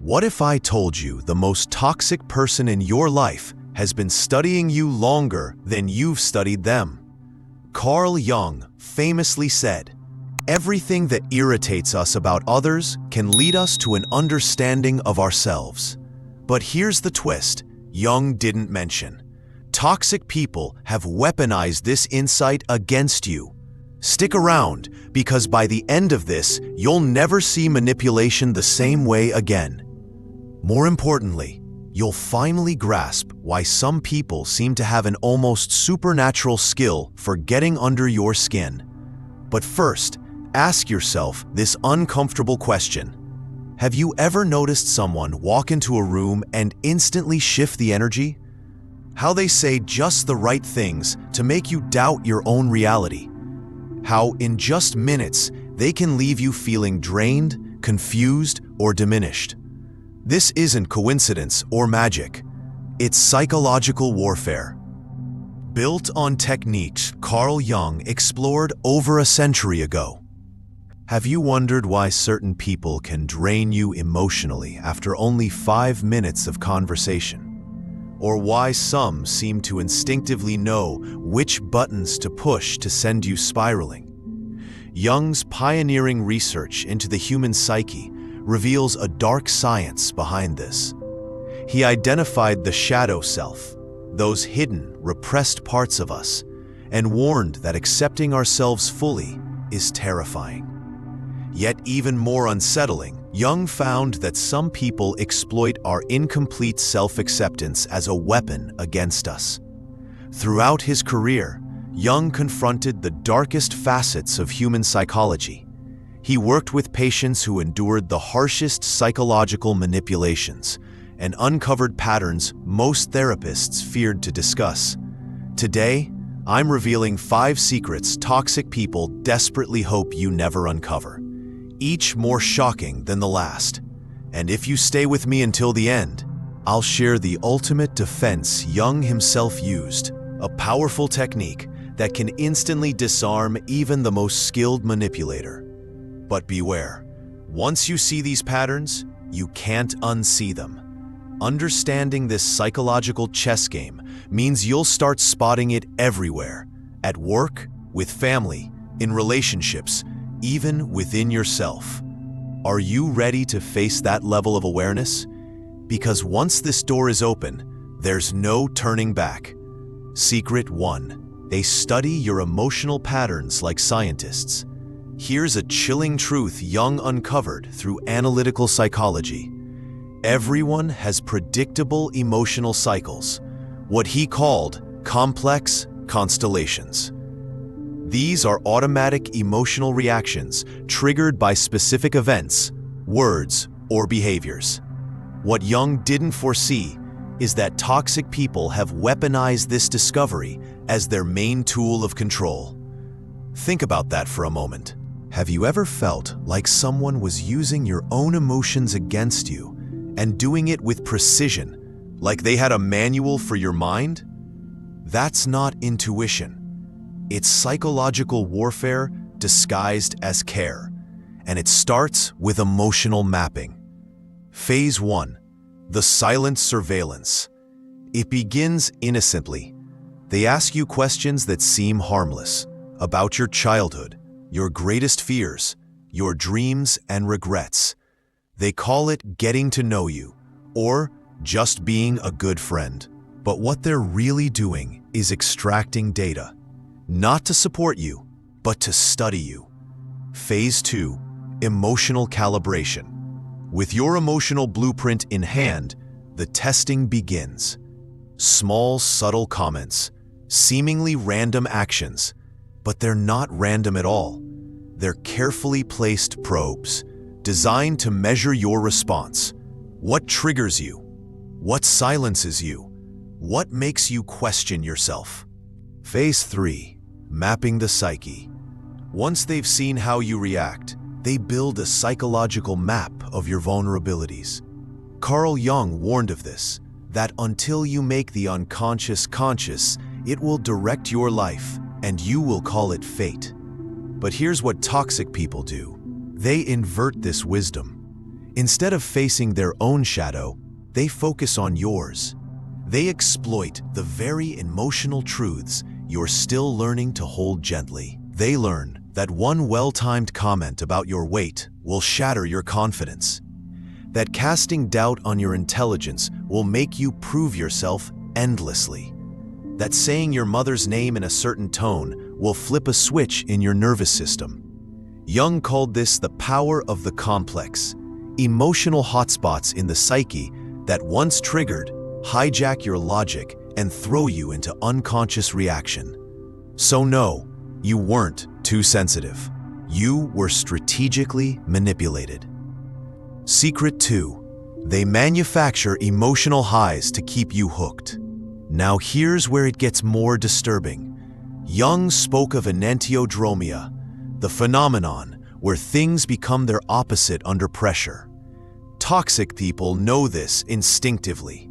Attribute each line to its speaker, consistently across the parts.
Speaker 1: What if I told you the most toxic person in your life has been studying you longer than you've studied them? Carl Jung famously said, "Everything that irritates us about others can lead us to an understanding of ourselves." But here's the twist Jung didn't mention. Toxic people have weaponized this insight against you. Stick around, because by the end of this, you'll never see manipulation the same way again. More importantly, you'll finally grasp why some people seem to have an almost supernatural skill for getting under your skin. But first, ask yourself this uncomfortable question. Have you ever noticed someone walk into a room and instantly shift the energy? How they say just the right things to make you doubt your own reality. How in just minutes, they can leave you feeling drained, confused, or diminished. This isn't coincidence or magic. It's psychological warfare. Built on techniques Carl Jung explored over a century ago. Have you wondered why certain people can drain you emotionally after only 5 minutes of conversation? Or why some seem to instinctively know which buttons to push to send you spiraling? Jung's pioneering research into the human psyche reveals a dark science behind this. He identified the shadow self, those hidden, repressed parts of us, and warned that accepting ourselves fully is terrifying. Yet even more unsettling, Jung found that some people exploit our incomplete self-acceptance as a weapon against us. Throughout his career, Jung confronted the darkest facets of human psychology. He worked with patients who endured the harshest psychological manipulations and uncovered patterns most therapists feared to discuss. Today, I'm revealing 5 secrets toxic people desperately hope you never uncover, each more shocking than the last. And if you stay with me until the end, I'll share the ultimate defense Jung himself used, a powerful technique that can instantly disarm even the most skilled manipulator. But beware, once you see these patterns, you can't unsee them. Understanding this psychological chess game means you'll start spotting it everywhere, at work, with family, in relationships, even within yourself. Are you ready to face that level of awareness? Because once this door is open, there's no turning back. Secret 1. They study your emotional patterns like scientists. Here's a chilling truth Jung uncovered through analytical psychology. Everyone has predictable emotional cycles, what he called complex constellations. These are automatic emotional reactions triggered by specific events, words, or behaviors. What Jung didn't foresee is that toxic people have weaponized this discovery as their main tool of control. Think about that for a moment. Have you ever felt like someone was using your own emotions against you and doing it with precision, like they had a manual for your mind? That's not intuition. It's psychological warfare disguised as care, and it starts with emotional mapping. Phase 1. The silent surveillance. It begins innocently. They ask you questions that seem harmless, about your childhood, your greatest fears, your dreams and regrets. They call it getting to know you, or just being a good friend. But what they're really doing is extracting data, not to support you, but to study you. Phase 2. Emotional calibration. With your emotional blueprint in hand, the testing begins. Small, subtle comments, seemingly random actions, but they're not random at all. They're carefully placed probes, designed to measure your response. What triggers you? What silences you? What makes you question yourself? Phase 3. Mapping the psyche. Once they've seen how you react, they build a psychological map of your vulnerabilities. Carl Jung warned of this, that until you make the unconscious conscious, it will direct your life, and you will call it fate. But here's what toxic people do. They invert this wisdom. Instead of facing their own shadow, they focus on yours. They exploit the very emotional truths you're still learning to hold gently. They learn that one well-timed comment about your weight will shatter your confidence, that casting doubt on your intelligence will make you prove yourself endlessly, that saying your mother's name in a certain tone will flip a switch in your nervous system. Jung called this the power of the complex, emotional hotspots in the psyche that once triggered, hijack your logic and throw you into unconscious reaction. So no, you weren't too sensitive. You were strategically manipulated. Secret 2. They manufacture emotional highs to keep you hooked. Now here's where it gets more disturbing. Jung spoke of enantiodromia, the phenomenon where things become their opposite under pressure. Toxic people know this instinctively.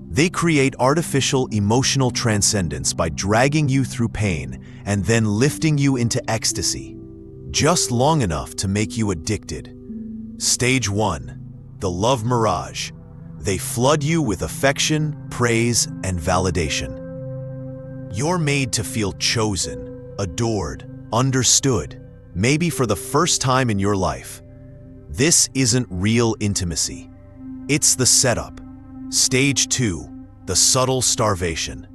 Speaker 1: They create artificial emotional transcendence by dragging you through pain and then lifting you into ecstasy, just long enough to make you addicted. Stage 1. The love mirage. They flood you with affection, praise, and validation. You're made to feel chosen, adored, understood, maybe for the first time in your life. This isn't real intimacy. It's the setup. Stage 2. The subtle starvation.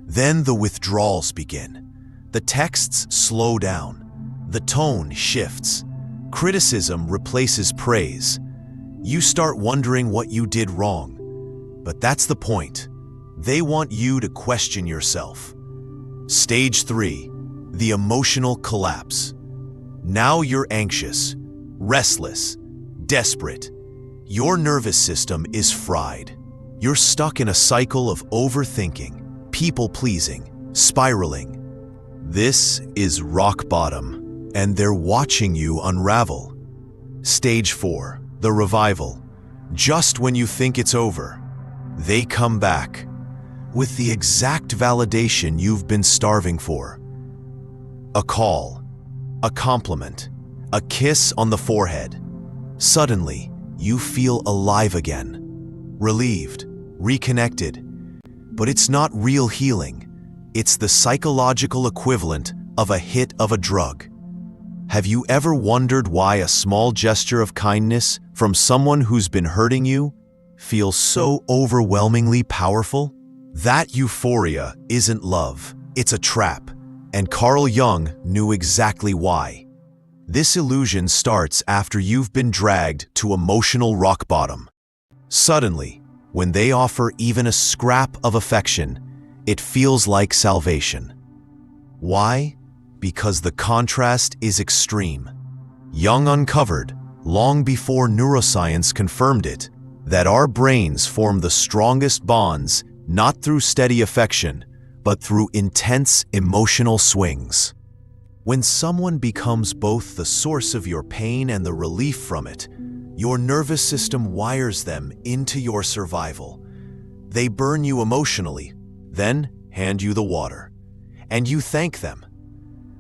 Speaker 1: Then the withdrawals begin. The texts slow down. The tone shifts. Criticism replaces praise. You start wondering what you did wrong. But that's the point. They want you to question yourself. Stage 3. The emotional collapse. Now you're anxious, restless, desperate. Your nervous system is fried. You're stuck in a cycle of overthinking, people-pleasing, spiraling. This is rock bottom, and they're watching you unravel. Stage 4. The revival. Just when you think it's over, they come back with the exact validation you've been starving for. A call, a compliment, a kiss on the forehead. Suddenly, you feel alive again, relieved, reconnected. But it's not real healing. It's the psychological equivalent of a hit of a drug. Have you ever wondered why a small gesture of kindness from someone who's been hurting you feels so overwhelmingly powerful? That euphoria isn't love, it's a trap, and Carl Jung knew exactly why. This illusion starts after you've been dragged to emotional rock bottom. Suddenly, when they offer even a scrap of affection, it feels like salvation. Why? Because the contrast is extreme. Jung uncovered, long before neuroscience confirmed it, that our brains form the strongest bonds not through steady affection, but through intense emotional swings. When someone becomes both the source of your pain and the relief from it, your nervous system wires them into your survival. They burn you emotionally, then hand you the water, and you thank them.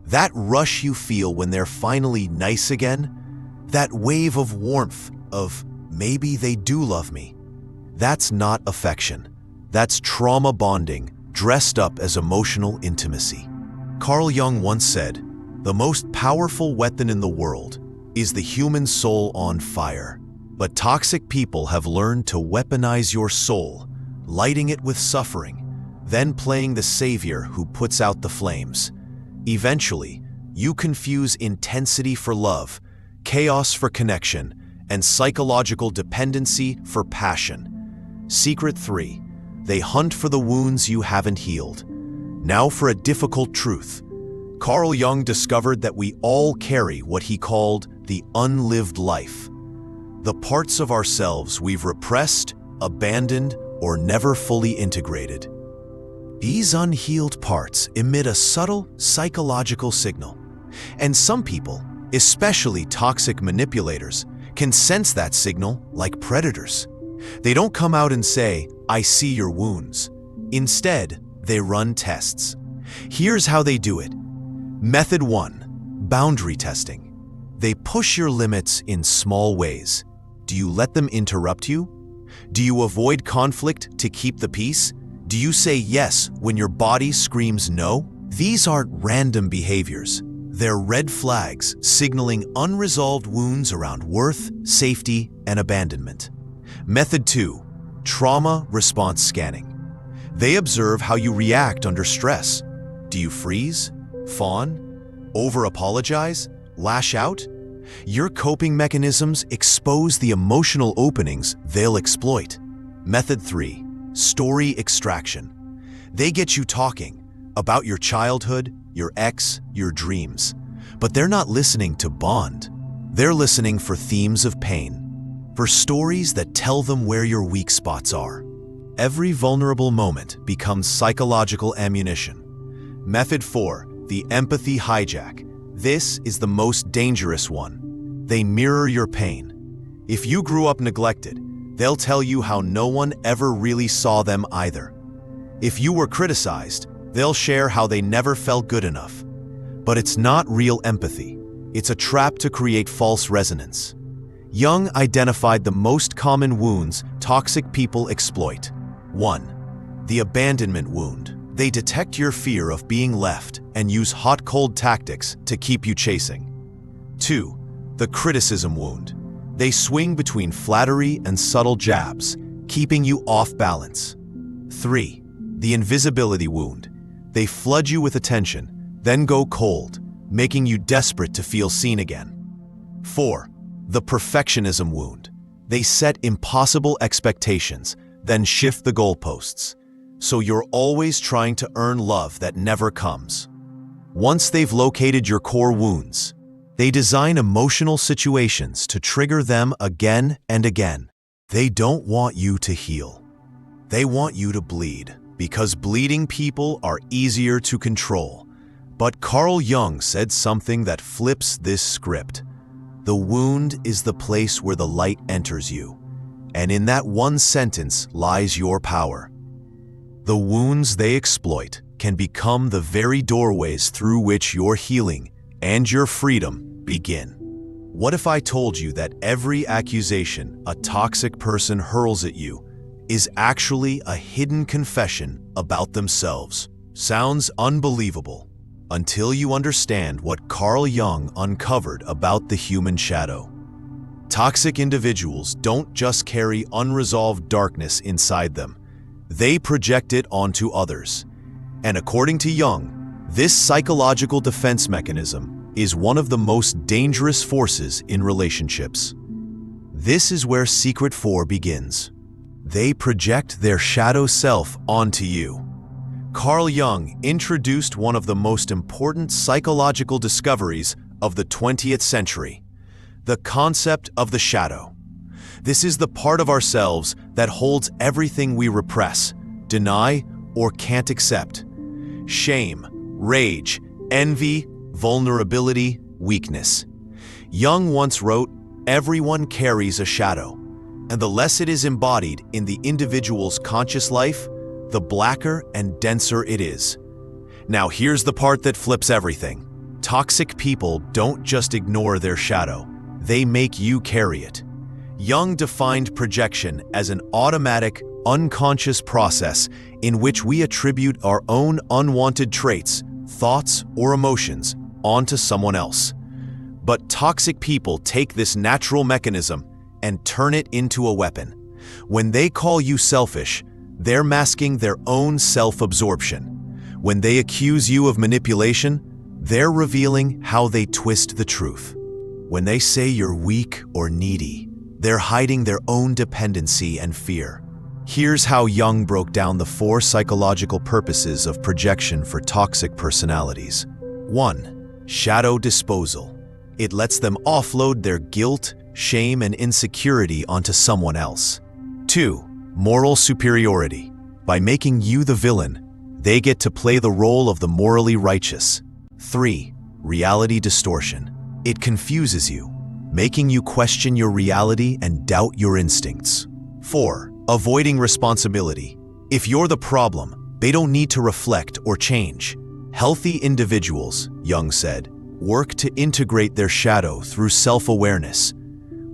Speaker 1: That rush you feel when they're finally nice again, that wave of warmth of maybe they do love me, that's not affection. That's trauma bonding dressed up as emotional intimacy. Carl Jung once said, "The most powerful weapon in the world is the human soul on fire." But toxic people have learned to weaponize your soul, lighting it with suffering, then playing the savior who puts out the flames. Eventually, you confuse intensity for love, chaos for connection, and psychological dependency for passion. Secret 3. They hunt for the wounds you haven't healed. Now for a difficult truth. Carl Jung discovered that we all carry what he called the unlived life. The parts of ourselves we've repressed, abandoned, or never fully integrated. These unhealed parts emit a subtle psychological signal. And some people, especially toxic manipulators, can sense that signal like predators. They don't come out and say, "I see your wounds." Instead, they run tests. Here's how they do it. Method 1. Boundary testing. They push your limits in small ways. Do you let them interrupt you? Do you avoid conflict to keep the peace? Do you say yes when your body screams no? These aren't random behaviors. They're red flags signaling unresolved wounds around worth, safety, and abandonment. Method 2. Trauma response scanning. They observe how you react under stress. Do you freeze? Fawn? Over-apologize? Lash out? Your coping mechanisms expose the emotional openings they'll exploit. Method 3. Story extraction. They get you talking about your childhood, your ex, your dreams. But they're not listening to bond. They're listening for themes of pain, for stories that tell them where your weak spots are. Every vulnerable moment becomes psychological ammunition. Method 4. The empathy hijack. This is the most dangerous one. They mirror your pain. If you grew up neglected, they'll tell you how no one ever really saw them either. If you were criticized, they'll share how they never felt good enough. But it's not real empathy. It's a trap to create false resonance. Jung identified the most common wounds toxic people exploit. 1. The abandonment wound. They detect your fear of being left and use hot-cold tactics to keep you chasing. 2. The criticism wound. They swing between flattery and subtle jabs, keeping you off balance. 3. The invisibility wound. They flood you with attention, then go cold, making you desperate to feel seen again. 4. The perfectionism wound. They set impossible expectations, then shift the goalposts. So you're always trying to earn love that never comes. Once they've located your core wounds, they design emotional situations to trigger them again and again. They don't want you to heal. They want you to bleed, because bleeding people are easier to control. But Carl Jung said something that flips this script. The wound is the place where the light enters you, and in that one sentence lies your power. The wounds they exploit can become the very doorways through which your healing and your freedom begin. What if I told you that every accusation a toxic person hurls at you is actually a hidden confession about themselves? Sounds unbelievable until you understand what Carl Jung uncovered about the human shadow. Toxic individuals don't just carry unresolved darkness inside them. They project it onto others. And according to Jung, this psychological defense mechanism is one of the most dangerous forces in relationships. This is where Secret 4 begins. They project their shadow self onto you. Carl Jung introduced one of the most important psychological discoveries of the 20th century, the concept of the shadow. This is the part of ourselves that holds everything we repress, deny, or can't accept. Shame, rage, envy, vulnerability, weakness. Jung once wrote, "Everyone carries a shadow, and the less it is embodied in the individual's conscious life, the blacker and denser it is." Now here's the part that flips everything. Toxic people don't just ignore their shadow, they make you carry it. Jung defined projection as an automatic, unconscious process in which we attribute our own unwanted traits, thoughts, or emotions onto someone else. But toxic people take this natural mechanism and turn it into a weapon. When they call you selfish, they're masking their own self-absorption. When they accuse you of manipulation, they're revealing how they twist the truth. When they say you're weak or needy, they're hiding their own dependency and fear. Here's how Jung broke down the 4 psychological purposes of projection for toxic personalities. 1. Shadow disposal. It lets them offload their guilt, shame, and insecurity onto someone else. 2. Moral superiority. By making you the villain, they get to play the role of the morally righteous. 3. Reality distortion. It confuses you, making you question your reality and doubt your instincts. 4. Avoiding responsibility. If you're the problem, they don't need to reflect or change. Healthy individuals, Jung said, work to integrate their shadow through self-awareness.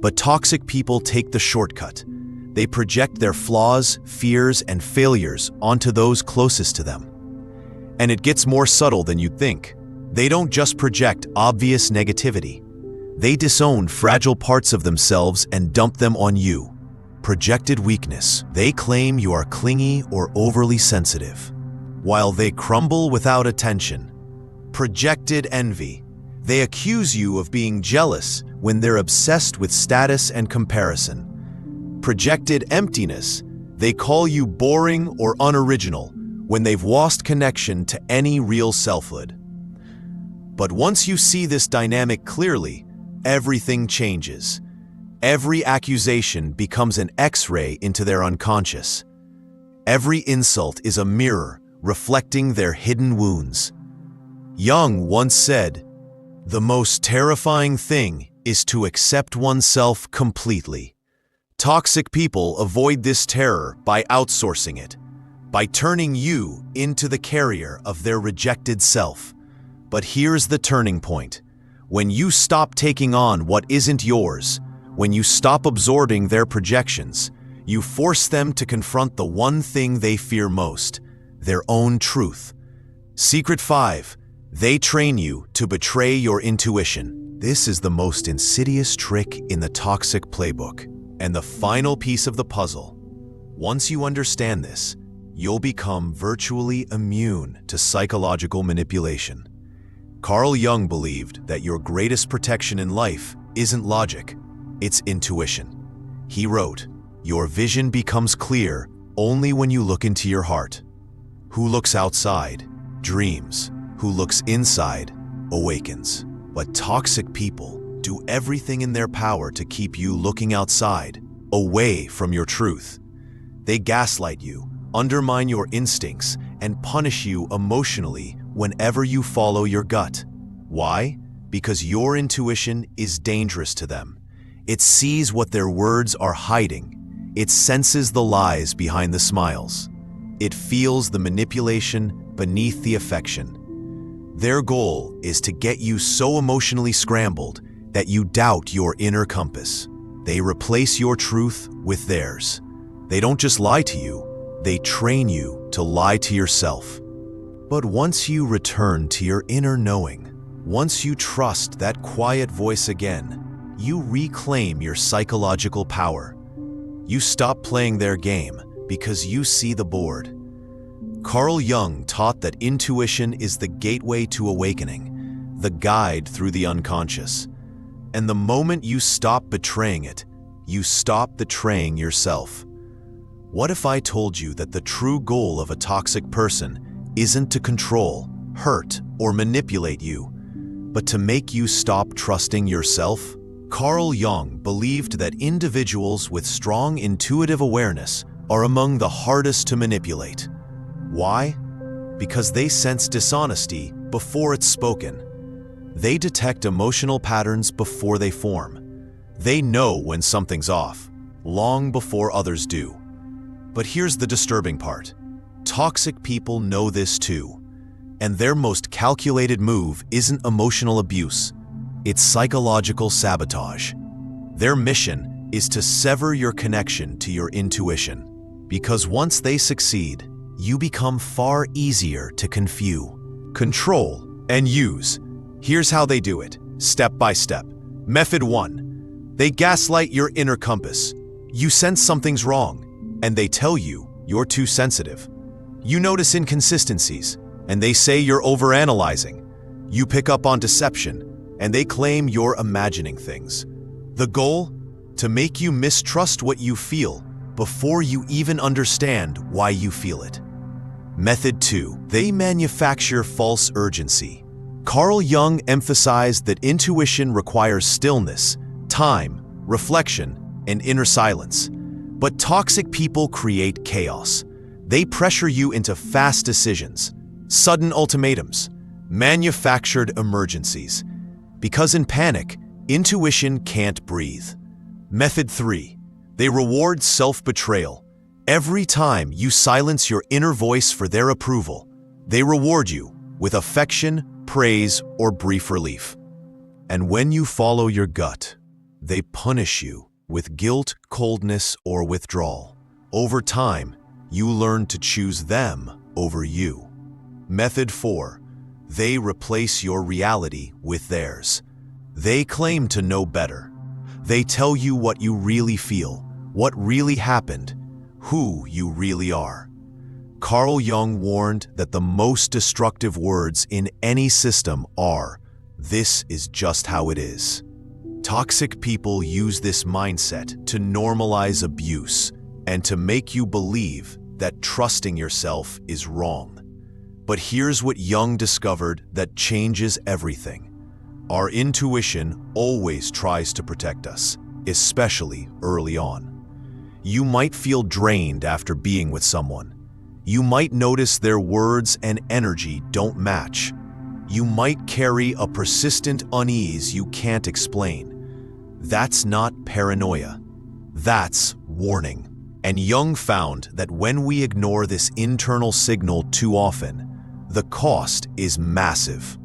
Speaker 1: But toxic people take the shortcut. They project their flaws, fears, and failures onto those closest to them. And it gets more subtle than you'd think. They don't just project obvious negativity. They disown fragile parts of themselves and dump them on you. Projected weakness. They claim you are clingy or overly sensitive, while they crumble without attention. Projected envy. They accuse you of being jealous when they're obsessed with status and comparison. Projected emptiness. They call you boring or unoriginal when they've lost connection to any real selfhood. But once you see this dynamic clearly, everything changes. Every accusation becomes an X-ray into their unconscious. Every insult is a mirror reflecting their hidden wounds. Jung once said, "The most terrifying thing is to accept oneself completely." Toxic people avoid this terror by outsourcing it, by turning you into the carrier of their rejected self. But here's the turning point. When you stop taking on what isn't yours, when you stop absorbing their projections, you force them to confront the one thing they fear most, their own truth. Secret 5. They train you to betray your intuition. This is the most insidious trick in the toxic playbook, and the final piece of the puzzle. Once you understand this, you'll become virtually immune to psychological manipulation. Carl Jung believed that your greatest protection in life isn't logic, it's intuition. He wrote, "Your vision becomes clear only when you look into your heart. Who looks outside dreams. Who looks inside awakens." But toxic people do everything in their power to keep you looking outside, away from your truth. They gaslight you, undermine your instincts, and punish you emotionally whenever you follow your gut. Why? Because your intuition is dangerous to them. It sees what their words are hiding. It senses the lies behind the smiles. It feels the manipulation beneath the affection. Their goal is to get you so emotionally scrambled that you doubt your inner compass. They replace your truth with theirs. They don't just lie to you, they train you to lie to yourself. But once you return to your inner knowing, once you trust that quiet voice again, you reclaim your psychological power. You stop playing their game because you see the board. Carl Jung taught that intuition is the gateway to awakening, the guide through the unconscious. And the moment you stop betraying it, you stop betraying yourself. What if I told you that the true goal of a toxic person isn't to control, hurt, or manipulate you, but to make you stop trusting yourself? Carl Jung believed that individuals with strong intuitive awareness are among the hardest to manipulate. Why? Because they sense dishonesty before it's spoken. They detect emotional patterns before they form. They know when something's off, long before others do. But here's the disturbing part. Toxic people know this too, and their most calculated move isn't emotional abuse, it's psychological sabotage. Their mission is to sever your connection to your intuition, because once they succeed, you become far easier to confuse, control, and use. Here's how they do it, step by step. Method 1. They gaslight your inner compass. You sense something's wrong, and they tell you you're too sensitive. You notice inconsistencies, and they say you're overanalyzing. You pick up on deception, and they claim you're imagining things. The goal? To make you mistrust what you feel before you even understand why you feel it. Method 2. They manufacture false urgency. Carl Jung emphasized that intuition requires stillness, time, reflection, and inner silence. But toxic people create chaos. They pressure you into fast decisions, sudden ultimatums, manufactured emergencies. Because in panic, intuition can't breathe. Method 3. They reward self-betrayal. Every time you silence your inner voice for their approval, they reward you with affection, praise, or brief relief. And when you follow your gut, They punish you with guilt, coldness, or withdrawal. Over time, you learn to choose them over you. Method 4. They replace your reality with theirs. They claim to know better. They tell you what you really feel, what really happened, who you really are. Carl Jung warned that the most destructive words in any system are, "This is just how it is." Toxic people use this mindset to normalize abuse and to make you believe that trusting yourself is wrong. But here's what Jung discovered that changes everything. Our intuition always tries to protect us, especially early on. You might feel drained after being with someone. You might notice their words and energy don't match. You might carry a persistent unease you can't explain. That's not paranoia. That's warning. And Jung found that when we ignore this internal signal too often, the cost is massive.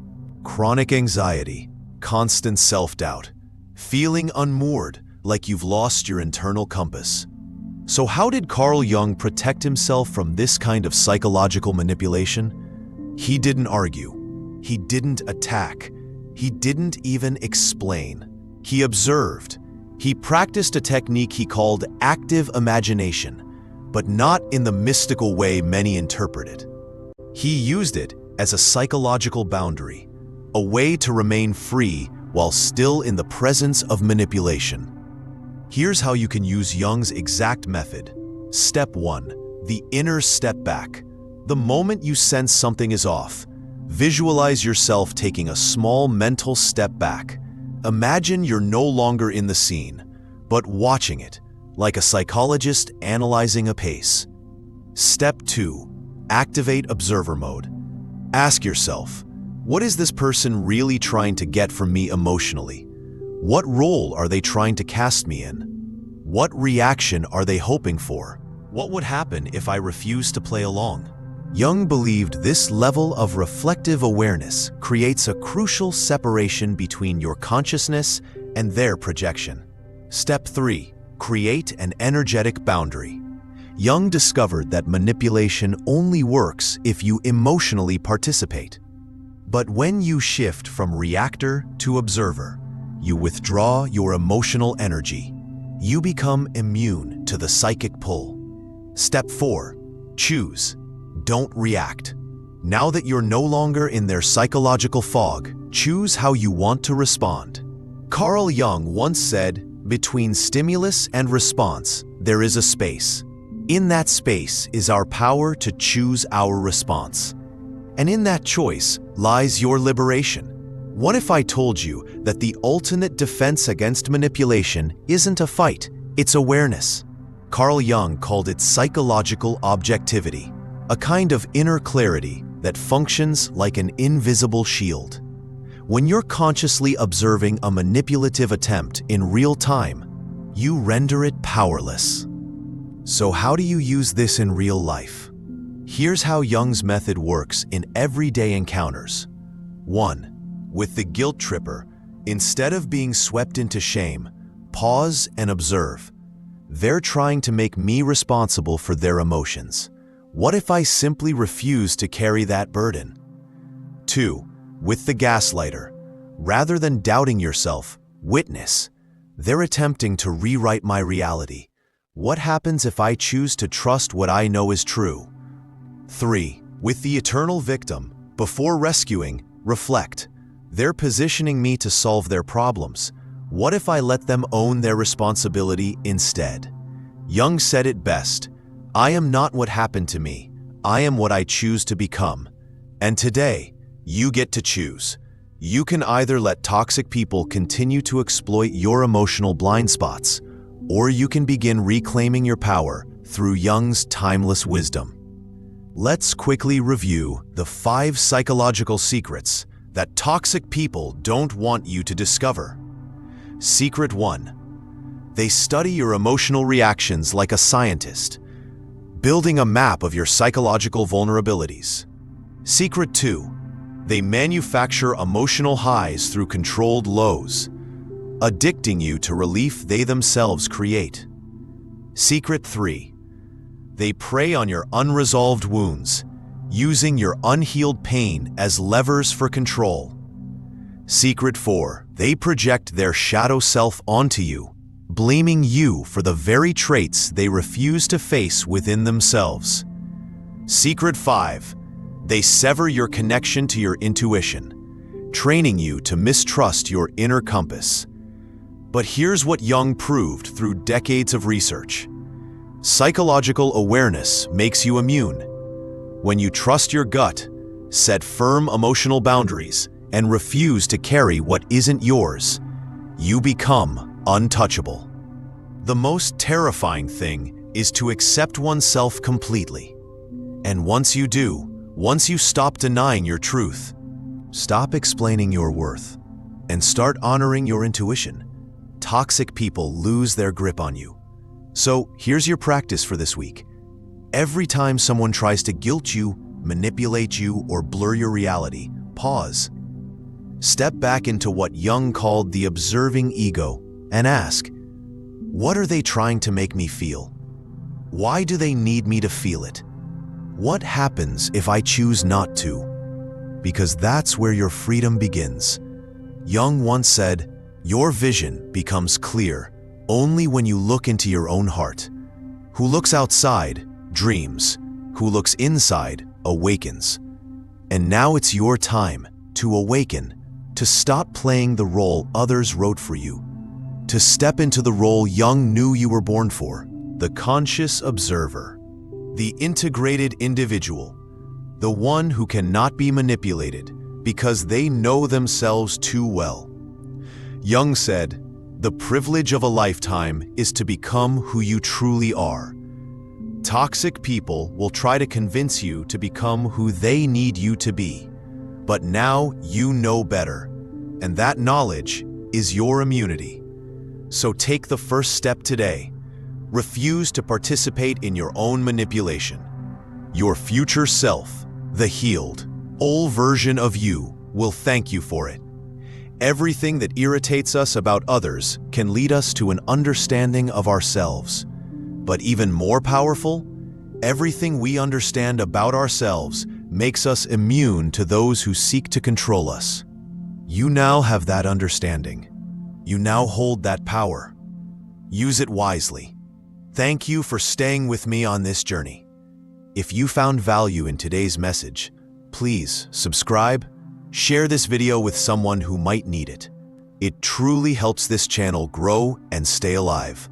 Speaker 1: Chronic anxiety, constant self-doubt, feeling unmoored, like you've lost your internal compass. So how did Carl Jung protect himself from this kind of psychological manipulation? He didn't argue. He didn't attack. He didn't even explain. He observed. He practiced a technique he called active imagination, but not in the mystical way many interpret it. He used it as a psychological boundary, a way to remain free while still in the presence of manipulation. Here's how you can use Jung's exact method. Step 1. The inner step back. The moment you sense something is off, visualize yourself taking a small mental step back. Imagine you're no longer in the scene, but watching it, like a psychologist analyzing a pace. Step 2. Activate observer mode. Ask yourself, what is this person really trying to get from me emotionally? What role are they trying to cast me in? What reaction are they hoping for? What would happen if I refused to play along? Jung believed this level of reflective awareness creates a crucial separation between your consciousness and their projection. Step 3. Create an energetic boundary. Jung discovered that manipulation only works if you emotionally participate. But when you shift from reactor to observer, you withdraw your emotional energy. You become immune to the psychic pull. Step 4. Choose. Don't react. Now that you're no longer in their psychological fog, choose how you want to respond. Carl Jung once said, "Between stimulus and response, there is a space. In that space is our power to choose our response. And in that choice lies your liberation." What if I told you that the ultimate defense against manipulation isn't a fight, it's awareness? Carl Jung called it psychological objectivity, a kind of inner clarity that functions like an invisible shield. When you're consciously observing a manipulative attempt in real time, you render it powerless. So how do you use this in real life? Here's how Jung's method works in everyday encounters. 1. With the guilt tripper, instead of being swept into shame, pause and observe. They're trying to make me responsible for their emotions. What if I simply refuse to carry that burden? 2. With the gaslighter, rather than doubting yourself, witness. They're attempting to rewrite my reality. What happens if I choose to trust what I know is true? 3. With the eternal victim, before rescuing, reflect. They're positioning me to solve their problems. What if I let them own their responsibility instead? Jung said it best, "I am not what happened to me. I am what I choose to become." And today, you get to choose. You can either let toxic people continue to exploit your emotional blind spots, or you can begin reclaiming your power through Jung's timeless wisdom. Let's quickly review the 5 psychological secrets that toxic people don't want you to discover. Secret 1. They study your emotional reactions like a scientist, building a map of your psychological vulnerabilities. Secret 2. They manufacture emotional highs through controlled lows. addicting you to relief they themselves create. Secret 3. They prey on your unresolved wounds, using your unhealed pain as levers for control. Secret 4. They project their shadow self onto you, blaming you for the very traits they refuse to face within themselves. Secret 5. They sever your connection to your intuition, training you to mistrust your inner compass. But here's what Jung proved through decades of research. Psychological awareness makes you immune. When you trust your gut, set firm emotional boundaries, and refuse to carry what isn't yours, you become untouchable. The most terrifying thing is to accept oneself completely. And once you do, once you stop denying your truth, stop explaining your worth, and start honoring your intuition, toxic people lose their grip on you. So here's your practice for this week. Every time someone tries to guilt you, manipulate you, or blur your reality, pause. Step back into what Jung called the observing ego and ask, what are they trying to make me feel? Why do they need me to feel it? What happens if I choose not to? Because that's where your freedom begins. Jung once said, your vision becomes clear only when you look into your own heart. Who looks outside dreams. Who looks inside awakens. And now it's your time to awaken, to stop playing the role others wrote for you, to step into the role Jung knew you were born for, the conscious observer, the integrated individual, the one who cannot be manipulated because they know themselves too well. Jung said, the privilege of a lifetime is to become who you truly are. Toxic people will try to convince you to become who they need you to be. But now you know better, and that knowledge is your immunity. So take the first step today. Refuse to participate in your own manipulation. Your future self, the healed, whole version of you, will thank you for it. Everything that irritates us about others can lead us to an understanding of ourselves. But even more powerful, everything we understand about ourselves makes us immune to those who seek to control us. You now have that understanding. You now hold that power. Use it wisely. Thank you for staying with me on this journey. If you found value in today's message, please subscribe, share this video with someone who might need it. It truly helps this channel grow and stay alive.